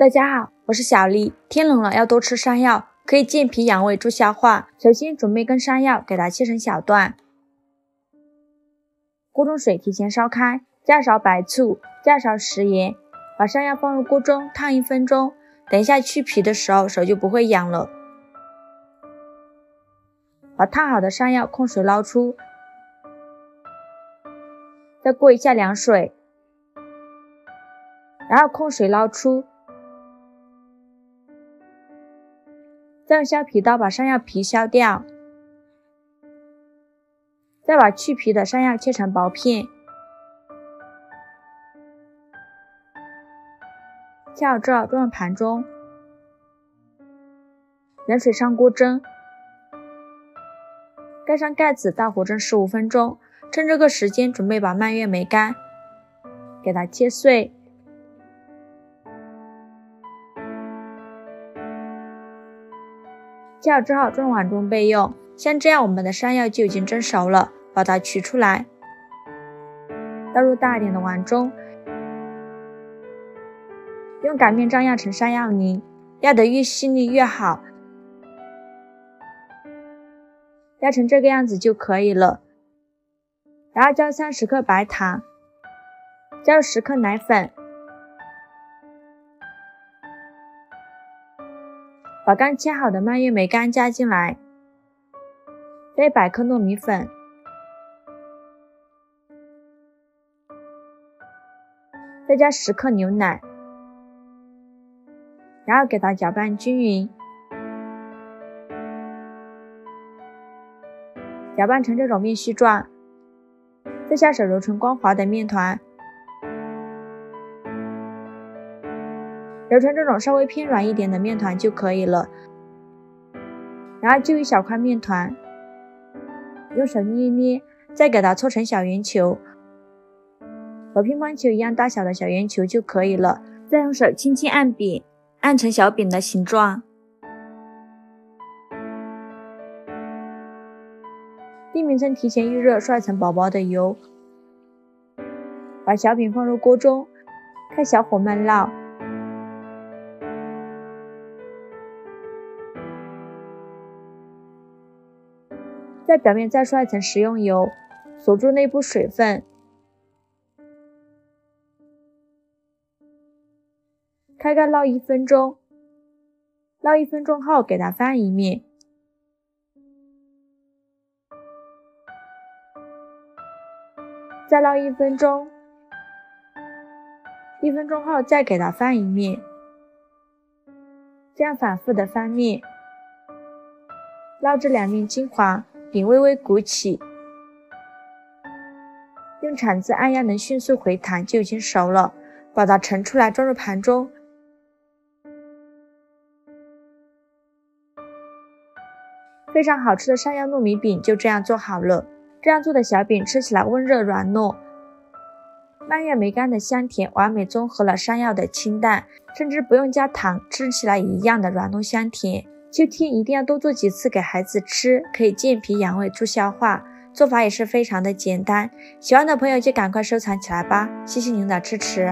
大家好，我是小丽。天冷了要多吃山药，可以健脾养胃助消化。首先准备根山药，给它切成小段。锅中水提前烧开，加勺白醋，加勺食盐，把山药放入锅中烫1分钟。等一下去皮的时候手就不会痒了。把烫好的山药控水捞出，再过一下凉水，然后控水捞出。再用削皮刀把山药皮削掉，再把去皮的山药切成薄片。切好之后装入盘中，冷水上锅蒸，盖上盖子，大火蒸15分钟。趁这个时间准备把蔓越莓干给它切碎。切好之后装碗中备用。像这样我们的山药就已经蒸熟了，把它取出来，倒入大一点的碗中，用擀面杖压成山药泥，压得越细腻越好，压成这个样子就可以了。然后加入30克白糖，加入10克奶粉，把刚切好的蔓越莓干加进来，再100克糯米粉，再加10克牛奶，然后给它搅拌均匀，搅拌成这种面絮状，再下手揉成光滑的面团，揉成这种稍微偏软一点的面团就可以了。然后就一小块面团，用手捏一捏，再给它搓成小圆球，和乒乓球一样大小的小圆球就可以了。再用手轻轻按扁，按成小饼的形状。地面层提前预热，刷一层薄薄的油，把小饼放入锅中，开小火焖烙。在表面再刷一层食用油，锁住内部水分。开盖烙1分钟，烙1分钟后给它翻一面，再烙1分钟，1分钟后再给它翻一面，这样反复的翻面，烙至两面金黄，饼微微鼓起，用铲子按压能迅速回弹就已经熟了。把它盛出来装入盘中。非常好吃的山药糯米饼就这样做好了。这样做的小饼吃起来温热软糯，蔓越莓干的香甜完美综合了山药的清淡，甚至不用加糖，吃起来一样的软糯香甜。秋天一定要多做几次给孩子吃，可以健脾养胃助消化，做法也是非常的简单。喜欢的朋友就赶快收藏起来吧，谢谢您的支持。